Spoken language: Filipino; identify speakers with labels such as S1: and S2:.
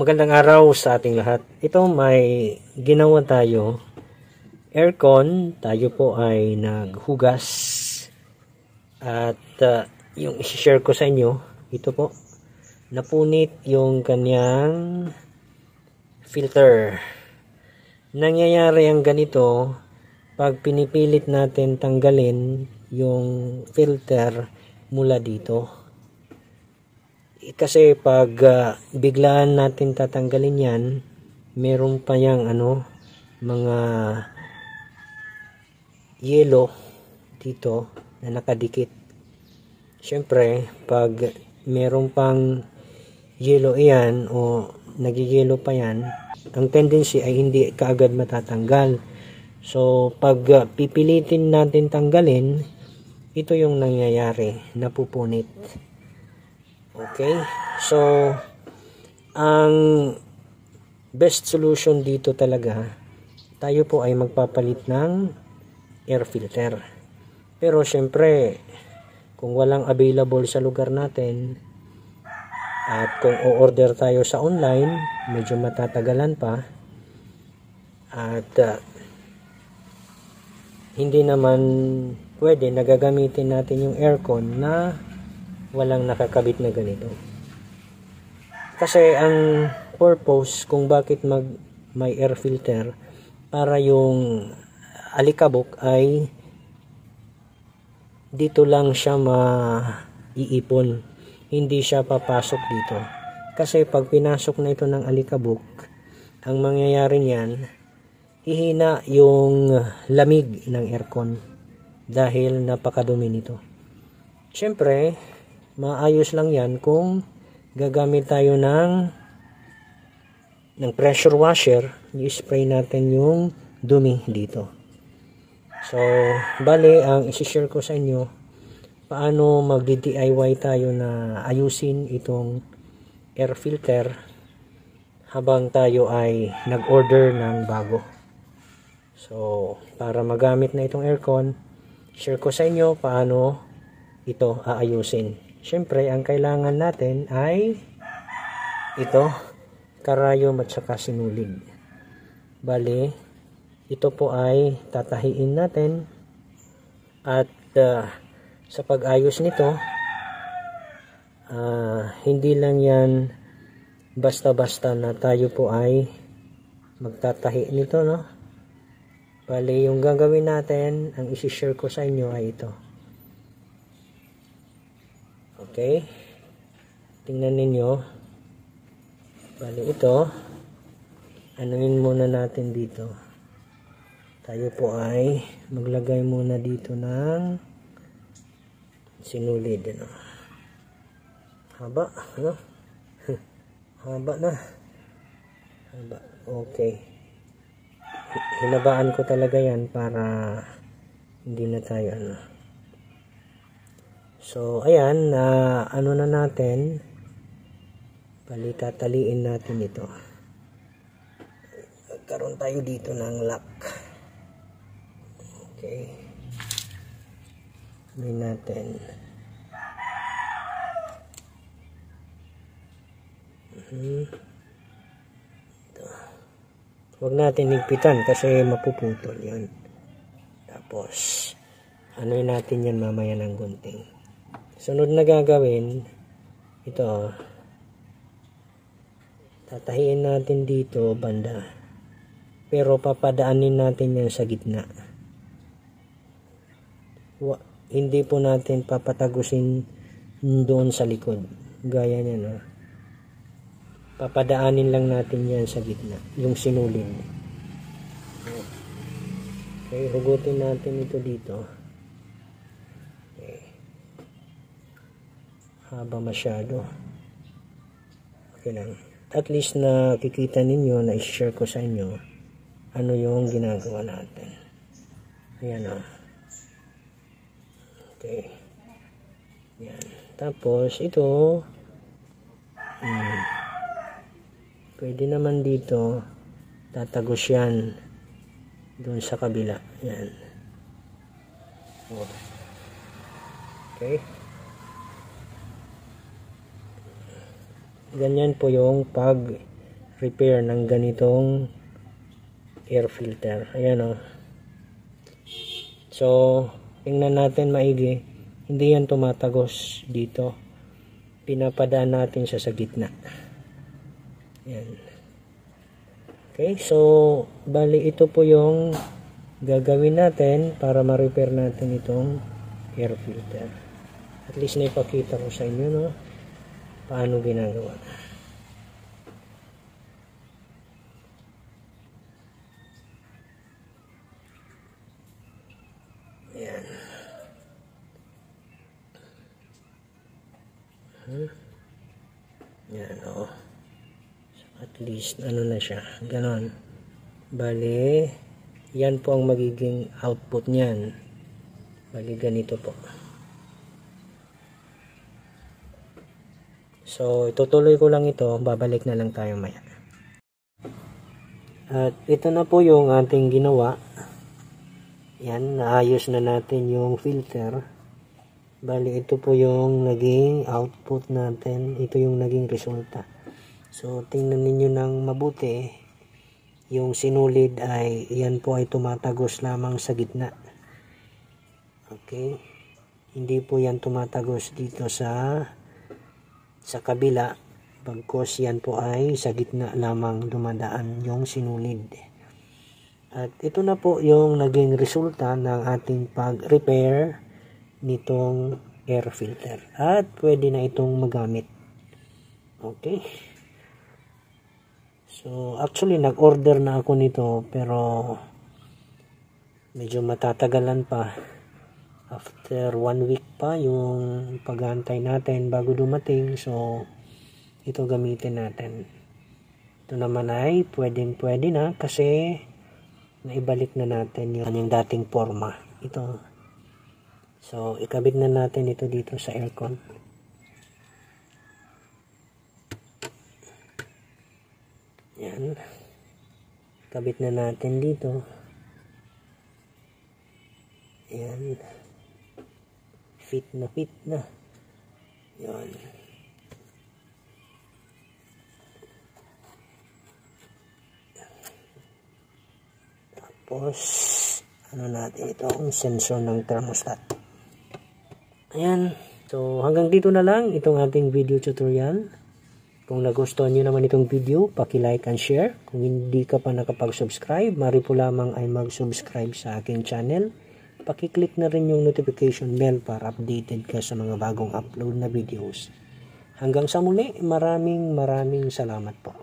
S1: Magandang araw sa ating lahat. Ito may ginawa tayo. Aircon, tayo po ay naghugas. At yung i-share ko sa inyo, ito po, napunit yung kanyang filter. Nangyayari ang ganito pag pinipilit natin tanggalin yung filter mula dito. Kasi pag biglaan natin tatanggalin yan, meron pa yang mga yelo dito na nakadikit. Siyempre, pag meron pang yelo iyan o nagiyelo pa yan, ang tendency ay hindi kaagad matatanggal. So, pag pipilitin natin tanggalin, ito yung nangyayari, napupunit. Okay, so ang best solution dito talaga, tayo po ay magpapalit ng air filter. Pero syempre, kung walang available sa lugar natin at kung o-order tayo sa online, medyo matatagalan pa at hindi naman pwede na gagamitin natin yung aircon na walang nakakabit na ganito. Kasi ang purpose kung bakit may air filter, para yung alikabok ay dito lang siya maiipon, hindi siya papasok dito. Kasi pag pinasok na ito ng alikabok, ang mangyayari niyan, hihina yung lamig ng aircon dahil napakadumi nito. Siyempre, maayos lang yan kung gagamit tayo ng pressure washer, i-spray natin yung dumi dito. So, bale, ang isi-share ko sa inyo, paano mag-DIY tayo na ayusin itong air filter habang tayo ay nag-order ng bago. So, para magamit na itong aircon, share ko sa inyo paano ito aayusin. Siyempre, ang kailangan natin ay ito, karayom at saka sinulid. Bali, ito po ay tatahiin natin at sa pag-ayos nito, hindi lang yan basta-basta na tayo po ay magtatahi nito, no? Bali, yung gagawin natin, ang isi-share ko sa inyo ay ito. Okay, tingnan ninyo. Bali ito, anuin muna natin dito. Tayo po ay maglagay muna dito ng sinulid. Haba, ano? Haba na. Haba, okay. Hinabaan ko talaga yan para hindi na tayo So, ayan, ano na natin, tataliin natin ito. Magkaroon tayo dito ng lock. Okay. May natin. Ito. Huwag natin higpitan kasi mapuputol yan. Tapos, anuin natin yan mamaya ng gunting. Sunod na gagawin, ito, tatahiin natin dito banda, pero papadaanin natin yan sa gitna. Hindi po natin papatagusin doon sa likod, gaya niya, no? Papadaanin lang natin yan sa gitna, yung sinulid. Okay, hugutin natin ito dito. Haba masyado. Okay lang. At least na kikita ninyo na i-share ko sa inyo ano yung ginagawa natin. Ayan o. Okay. Ayan. Tapos ito pwede naman dito tatagos yan doon sa kabila. Ayan. Okay. Ganyan po yung pag repair ng ganitong air filter. Ayan o. So, tingnan natin maigi. Hindi yan tumatagos dito. Pinapadaan natin siya sa gitna. Ayan. Okay, so, bali ito po yung gagawin natin para ma-repair natin itong air filter. At least na ipakita ko sa inyo, no? Paano ginagawa. Ayan. Ayan, o. So, at least, ano na siya. Ganon. Bali, yan po ang magiging output niyan. Bali, ganito po. So, itutuloy ko lang ito. Babalik na lang tayo maya. At ito na po yung ating ginawa. Yan, naayos na natin yung filter. Bali, ito po yung naging output natin. Ito yung naging resulta. So, tingnan ninyo ng mabuti. Yung sinulid ay, yan po ay tumatagos lamang sa gitna. Okay? Hindi po yan tumatagos dito sa kabila. Bagkos yan po ay sa gitna lamang dumadaan yung sinulid. At ito na po yung naging resulta ng ating pag-repair nitong air filter. At pwede na itong magamit. Okay. So, actually, nag-order na ako nito pero medyo matatagalan pa. After 1 week pa yung pag-aantay natin bago dumating. So, ito gamitin natin. Ito naman ay pwede na kasi naibalik na natin yung dating forma. Ito. So, ikabit na natin ito dito sa aircon. Yan. Kabit na natin dito. Yan. Fit na. Yan. Tapos, ano natin ito? Ang sensor ng thermostat. Ayan. So, hanggang dito na lang itong ating video tutorial. Kung nagustuhan nyo naman itong video, paki-like and share. Kung hindi ka pa nakapag-subscribe, mari po lamang ay mag-subscribe sa aking channel. Paki-click na rin yung notification bell para updated ka sa mga bagong upload na videos. Hanggang sa muli, maraming salamat po.